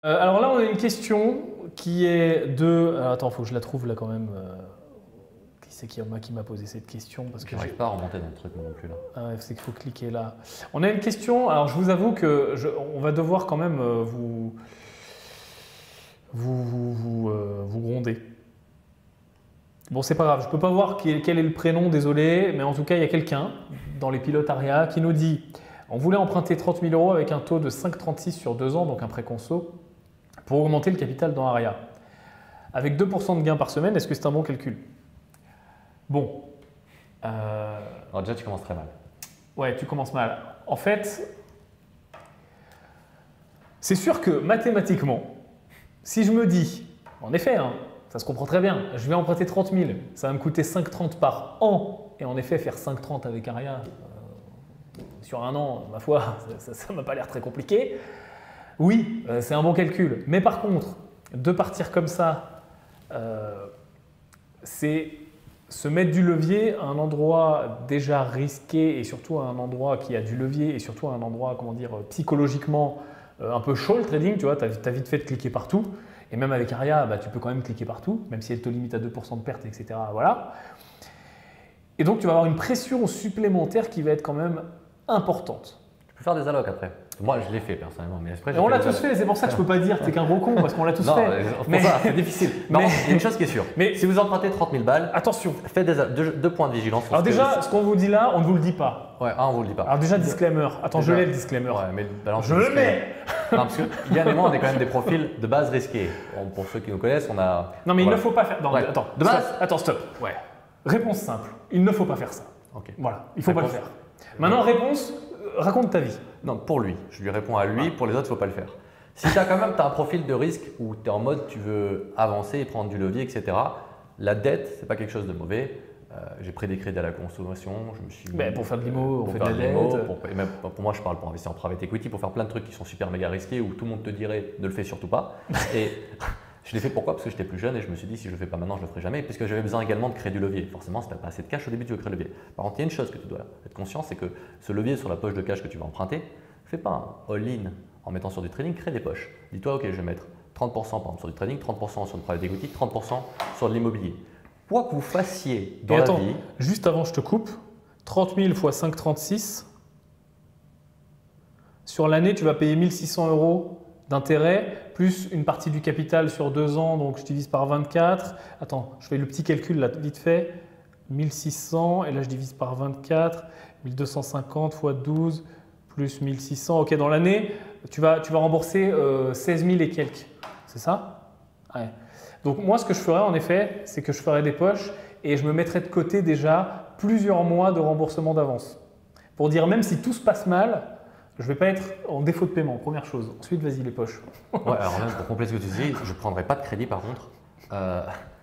Alors là, on a une question qui est de… attends, il faut que je la trouve là quand même. Qui c'est qui m'a posé cette question parce que Je n'arrive pas à remonter dans le truc non plus là. Ah ouais, c'est qu'il faut cliquer là. On a une question, alors je vous avoue que on va devoir quand même vous gronder. Bon, c'est pas grave, je peux pas voir quel est le prénom, désolé, mais en tout cas, il y a quelqu'un dans les pilotes Aria qui nous dit on voulait emprunter 30 000 € avec un taux de 5,36 sur 2 ans, donc un prêt conso, pour augmenter le capital dans Aria. Avec 2% de gains par semaine, est-ce que c'est un bon calcul? Bon. Alors déjà, tu commences très mal. Ouais, tu commences mal. En fait, c'est sûr que mathématiquement, si je me dis, en effet, hein, ça se comprend très bien, je vais emprunter 30 000, ça va me coûter 5,30 par an, et en effet, faire 5,30 avec Aria sur un an, ma foi, ça ne m'a pas l'air très compliqué. Oui, c'est un bon calcul. Mais par contre, de partir comme ça, c'est se mettre du levier à un endroit déjà risqué et surtout à un endroit qui a du levier et surtout à un endroit, comment dire, psychologiquement un peu chaud le trading, tu vois, tu as vite fait de cliquer partout. Et même avec Aria, bah, tu peux quand même cliquer partout, même si elle te limite à 2% de perte, etc. Voilà. Et donc, tu vas avoir une pression supplémentaire qui va être quand même importante. Tu peux faire des allocs après. Moi, je l'ai fait personnellement, mais après, on l'a tous fait, c'est pour ça que je ne peux pas dire que tu es qu'un gros con, parce qu'on l'a tous fait. Mais ça, c'est difficile. Non, il y a une chose qui est sûre. Mais si vous empruntez 30 000 balles, attention, faites deux points de vigilance. Alors déjà, ce qu'on vous dit là, on ne vous le dit pas. Ouais, on ne vous le dit pas. Alors déjà, disclaimer. Attends, je l'ai le disclaimer. Ouais, mais je le mets. Non, parce que Yann et moi, on est quand même des profils de base risqués. Pour ceux qui nous connaissent, on a… Non, mais il ne faut pas faire… Non, ouais. attends, de base… Attends, stop. Ouais. Réponse simple. Il ne faut pas faire ça. Ok. Voilà, il ne faut pas le faire. Maintenant, réponse… Raconte ta vie. Non, pour lui. Je lui réponds à lui. Pour les autres, il ne faut pas le faire. Si tu as quand même un profil de risque où tu es en mode tu veux avancer et prendre du levier, etc., la dette, ce n'est pas quelque chose de mauvais. J'ai pris des crédits à la consommation. Je me suis pour faire de l'IMO, on fait de la dette. Pour moi, je parle pour investir en private equity, pour faire plein de trucs qui sont super méga risqués où tout le monde te dirait ne le fais surtout pas. Et je l'ai fait pourquoi? Parce que j'étais plus jeune et je me suis dit si je ne le fais pas maintenant, je ne le ferai jamais. Puisque j'avais besoin également de créer du levier. Forcément, si tu n'as pas assez de cash au début, tu veux créer le levier. Par contre, il y a une chose que tu dois être conscient, c'est que ce levier sur la poche de cash que tu vas emprunter, fais pas un all-in en mettant sur du trading, crée des poches. Dis-toi, ok, je vais mettre 30% par exemple sur du trading, 30% sur du private equity, 30% sur de l'immobilier. Quoi que vous fassiez dans la vie… Juste avant, je te coupe. 30 000 x 5,36. Sur l'année, tu vas payer 1 600 € d'intérêt, plus une partie du capital sur 2 ans, donc je divise par 24. Attends, je fais le petit calcul là, vite fait. 1600, et là je divise par 24. 1250 x 12, plus 1600. Ok, dans l'année, tu vas rembourser 16 000 et quelques. C'est ça? Ouais. Donc moi, ce que je ferais en effet, c'est que je ferais des poches et je me mettrais de côté déjà plusieurs mois de remboursement d'avance. Pour dire même si tout se passe mal, je ne vais pas être en défaut de paiement, première chose. Ensuite, vas-y les poches. Ouais, alors même pour compléter ce que tu dis, je ne prendrai pas de crédit par contre.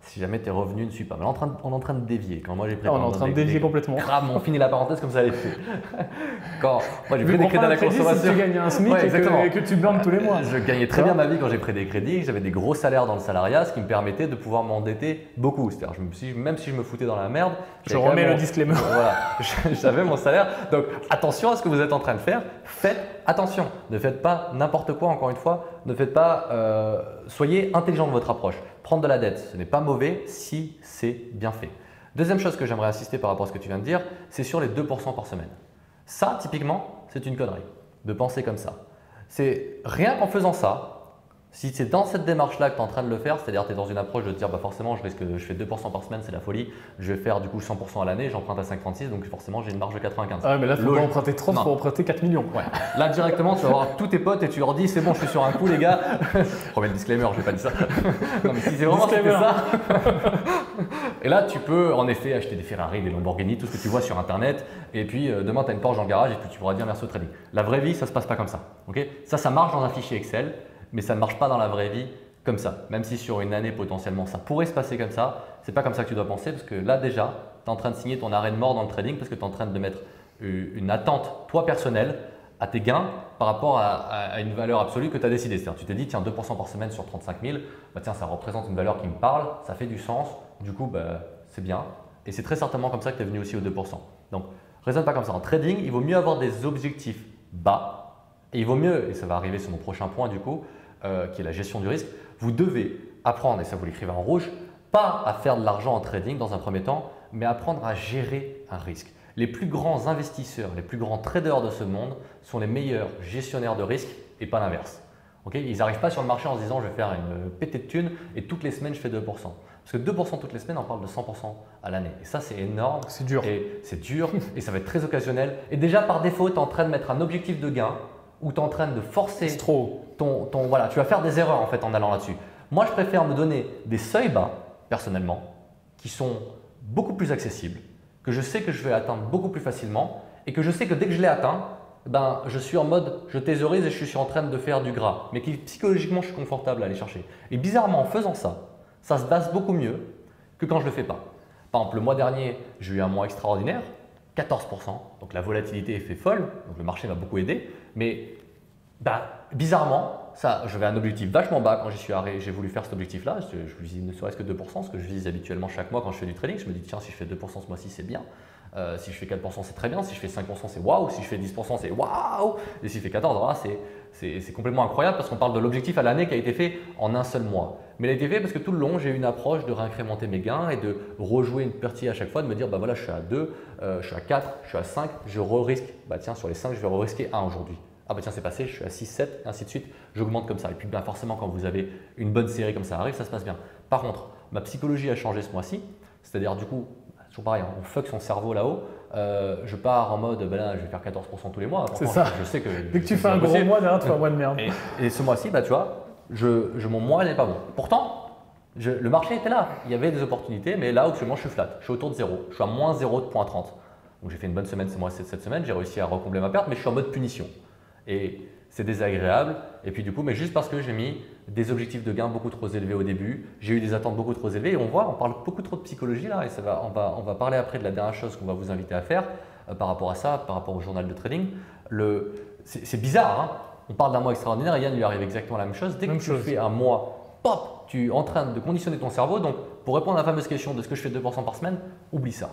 Si jamais tes revenus ne suivent pas. Mais on est en train de dévier. Quand moi j'ai pris on est en train de dévier complètement. Grave, on finit la parenthèse comme ça elle est fait. Quand moi j'ai pris des crédits à la consommation. Si tu gagnes un SMIC et que tu burnes tous les mois. Je gagnais très bien ma vie quand j'ai pris des crédits. J'avais des gros salaires dans le salariat, ce qui me permettait de pouvoir m'endetter beaucoup. C'est-à-dire, même si je me foutais dans la merde, je remets le disclaimer. Voilà, j'avais mon salaire. Donc attention à ce que vous êtes en train de faire. Faites attention. Ne faites pas n'importe quoi. Encore une fois, ne faites pas. Soyez intelligent de votre approche. Prendre de la dette, ce n'est pas mauvais si c'est bien fait. Deuxième chose que j'aimerais insister par rapport à ce que tu viens de dire, c'est sur les 2% par semaine. Ça, typiquement, c'est une connerie de penser comme ça. C'est rien qu'en faisant ça, si c'est dans cette démarche-là que tu es en train de le faire, c'est-à-dire que tu es dans une approche de te dire bah forcément je fais 2% par semaine, c'est la folie, je vais faire du coup 100% à l'année, j'emprunte à 5,36 donc forcément j'ai une marge de 95. Ah ouais, mais là il faut pas emprunter 30, il faut emprunter 4 millions. Ouais. Là directement tu vas voir tous tes potes et tu leur dis c'est bon je suis sur un coup les gars. Promets le disclaimer, je n'ai pas dit ça. Non mais si c'est vraiment ça. Et là tu peux en effet acheter des Ferrari, des Lamborghini, tout ce que tu vois sur internet et puis demain tu as une Porsche en garage et puis tu pourras dire merci au trading. La vraie vie ça ne se passe pas comme ça. Okay, ça marche dans un fichier Excel mais ça ne marche pas dans la vraie vie comme ça. Même si sur une année potentiellement ça pourrait se passer comme ça, c'est pas comme ça que tu dois penser parce que là déjà tu es en train de signer ton arrêt de mort dans le trading parce que tu es en train de mettre une attente toi personnelle à tes gains par rapport à une valeur absolue que tu as décidé. C'est-à-dire tu t'es dit tiens 2% par semaine sur 35 000, bah, tiens ça représente une valeur qui me parle, ça fait du sens, du coup bah, c'est bien et c'est très certainement comme ça que tu es venu aussi au 2%. Donc raisonne pas comme ça. En trading, il vaut mieux avoir des objectifs bas et il vaut mieux, et ça va arriver sur mon prochain point du coup, qui est la gestion du risque, vous devez apprendre, et ça vous l'écrivez en rouge, pas à faire de l'argent en trading dans un premier temps, mais apprendre à gérer un risque. Les plus grands investisseurs, les plus grands traders de ce monde sont les meilleurs gestionnaires de risque et pas l'inverse. Okay, ils n'arrivent pas sur le marché en se disant je vais faire une pétée de thunes et toutes les semaines je fais 2%. Parce que 2% toutes les semaines, on parle de 100% à l'année. Et ça, c'est énorme. C'est dur. Et c'est dur et ça va être très occasionnel. Et déjà, par défaut, tu es en train de mettre un objectif de gain ou tu es en train de forcer c'est trop. Voilà, tu vas faire des erreurs en fait en allant là-dessus. Moi, je préfère me donner des seuils bas, personnellement, qui sont beaucoup plus accessibles, que je sais que je vais atteindre beaucoup plus facilement et que je sais que dès que je l'ai atteint, ben, je suis en mode je thésaurise et je suis en train de faire du gras, mais qui psychologiquement je suis confortable à aller chercher. Et bizarrement, en faisant ça, ça se passe beaucoup mieux que quand je ne le fais pas. Par exemple, le mois dernier, j'ai eu un mois extraordinaire, 14%, donc la volatilité est fait folle, donc le marché m'a beaucoup aidé, mais bizarrement, j'avais un objectif vachement bas quand j'ai voulu faire cet objectif-là, je visais ne serait-ce que 2%, ce que je vise habituellement chaque mois quand je fais du trading, je me dis tiens si je fais 2% ce mois-ci c'est bien. Si je fais 4%, c'est très bien. Si je fais 5%, c'est waouh. Si je fais 10%, c'est waouh. Et si je fais 14%, c'est complètement incroyable parce qu'on parle de l'objectif à l'année qui a été fait en un seul mois. Mais il a été fait parce que tout le long, j'ai eu une approche de réincrémenter mes gains et de rejouer une partie à chaque fois, de me dire bah voilà, je suis à 2, je suis à 4, je suis à 5, je re-risque. Bah tiens, sur les 5, je vais re-risquer 1 aujourd'hui. Ah bah tiens, c'est passé, je suis à 6, 7, et ainsi de suite. J'augmente comme ça. Et puis forcément, quand vous avez une bonne série comme ça arrive, ça se passe bien. Par contre, ma psychologie a changé ce mois-ci. C'est-à-dire du coup, toujours pareil, on fuck son cerveau là-haut. Je pars en mode là, je vais faire 14% tous les mois. C'est ça. Je sais que dès que tu fais un gros mois, derrière, tu fais un mois de merde. Et ce mois-ci, tu vois, mon mois n'est pas bon. Pourtant, le marché était là. Il y avait des opportunités, mais là, actuellement, je suis flat. Je suis autour de 0. Je suis à moins 0,30. Donc, j'ai fait une bonne semaine cette semaine. J'ai réussi à recombler ma perte, mais je suis en mode punition. Et c'est désagréable. Et puis, du coup, mais juste parce que j'ai mis des objectifs de gain beaucoup trop élevés au début, j'ai eu des attentes beaucoup trop élevées. Et on parle beaucoup trop de psychologie là. Et on va parler après de la dernière chose qu'on va vous inviter à faire par rapport à ça, par rapport au journal de trading. C'est bizarre, hein. On parle d'un mois extraordinaire et Yann lui arrive exactement la même chose. Dès que tu fais un mois, pop, tu es en train de conditionner ton cerveau. Donc, pour répondre à la fameuse question de ce que je fais 2% par semaine, oublie ça.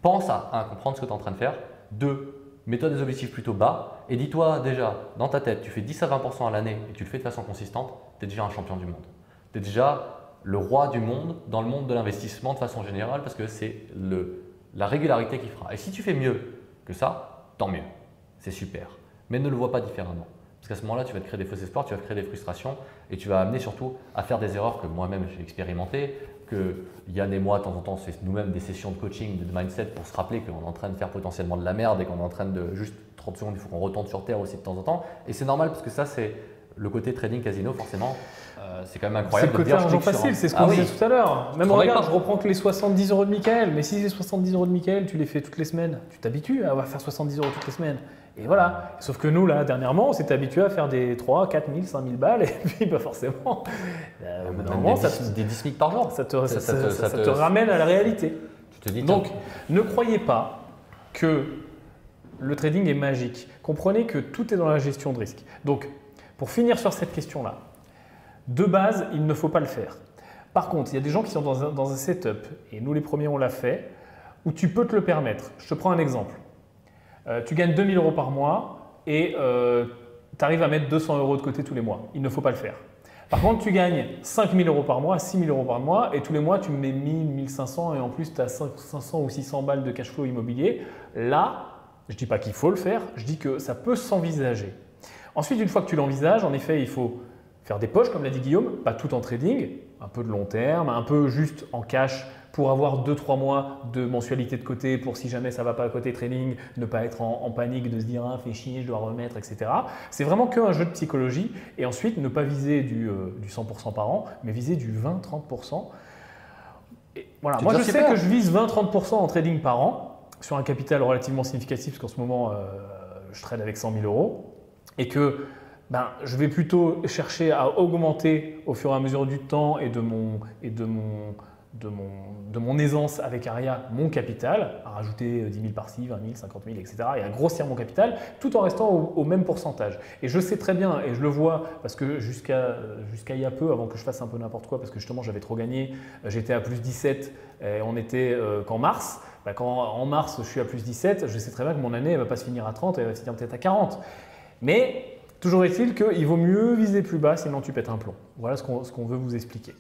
Pense à 1, comprendre ce que tu es en train de faire. 2, mets-toi des objectifs plutôt bas et dis-toi déjà dans ta tête, tu fais 10 à 20% à l'année et tu le fais de façon consistante, tu es déjà un champion du monde. Tu es déjà le roi du monde dans le monde de l'investissement de façon générale parce que c'est la régularité qui fera. Et si tu fais mieux que ça, tant mieux, c'est super. Mais ne le vois pas différemment. Parce qu'à ce moment-là, tu vas te créer des faux espoirs, tu vas te créer des frustrations et tu vas amener surtout à faire des erreurs que moi-même j'ai expérimentées, que Yann et moi, de temps en temps, on fait nous-mêmes des sessions de coaching, de mindset pour se rappeler qu'on est en train de faire potentiellement de la merde et qu'on est en train de juste 30 secondes, il faut qu'on retourne sur terre aussi de temps en temps. Et c'est normal parce que ça, c'est le côté trading casino, forcément. C'est quand même incroyable. C'est le côté argent facile, c'est ce qu'on disait tout à l'heure. Même regarde, je reprends que les 70 € de Michael, mais si les 70 € de Michael, tu les fais toutes les semaines, tu t'habitues à faire 70 € toutes les semaines. Et voilà. Sauf que nous, là, dernièrement, on s'était habitué à faire des 3, 4 000, 5 000 balles, et puis forcément, normalement, des 10 SMIC par jour. Ça te ramène à la réalité. Tu te dis, donc, ne croyez pas que le trading est magique. Comprenez que tout est dans la gestion de risque. Donc, pour finir sur cette question-là, de base, il ne faut pas le faire. Par contre, il y a des gens qui sont dans un setup, et nous les premiers on l'a fait, où tu peux te le permettre. Je te prends un exemple. Tu gagnes 2 000 € par mois et tu arrives à mettre 200 € de côté tous les mois. Il ne faut pas le faire. Par contre, tu gagnes 5 000 € par mois, 6 000 € par mois et tous les mois, tu mets 1 000, 1 500 et en plus, tu as 500 ou 600 balles de cash flow immobilier. Là, je ne dis pas qu'il faut le faire, je dis que ça peut s'envisager. Ensuite, une fois que tu l'envisages, en effet, il faut faire des poches, comme l'a dit Guillaume, pas tout en trading, un peu de long terme, un peu juste en cash pour avoir 2-3 mois de mensualité de côté pour si jamais ça ne va pas à côté trading, ne pas être en panique de se dire ah, fais chier, je dois remettre, etc. C'est vraiment qu'un jeu de psychologie et ensuite ne pas viser du 100% par an, mais viser du 20-30%. Et voilà. Moi je sais que je vise 20-30% en trading par an sur un capital relativement significatif parce qu'en ce moment je trade avec 100 000 € et que je vais plutôt chercher à augmenter au fur et à mesure du temps et de mon aisance avec Aria, mon capital, à rajouter 10 000 par-ci, 20 000, 50 000, etc. et à grossir mon capital tout en restant au même pourcentage. Et je sais très bien, et je le vois, parce que jusqu'à il y a peu, avant que je fasse un peu n'importe quoi, parce que justement j'avais trop gagné, j'étais à plus 17, et on était qu'en mars. Quand en mars je suis à plus 17, je sais très bien que mon année ne va pas se finir à 30, elle va se finir peut-être à 40. Mais Toujours est-il qu'il vaut mieux viser plus bas, sinon tu pètes un plomb. Voilà ce qu'on veut vous expliquer.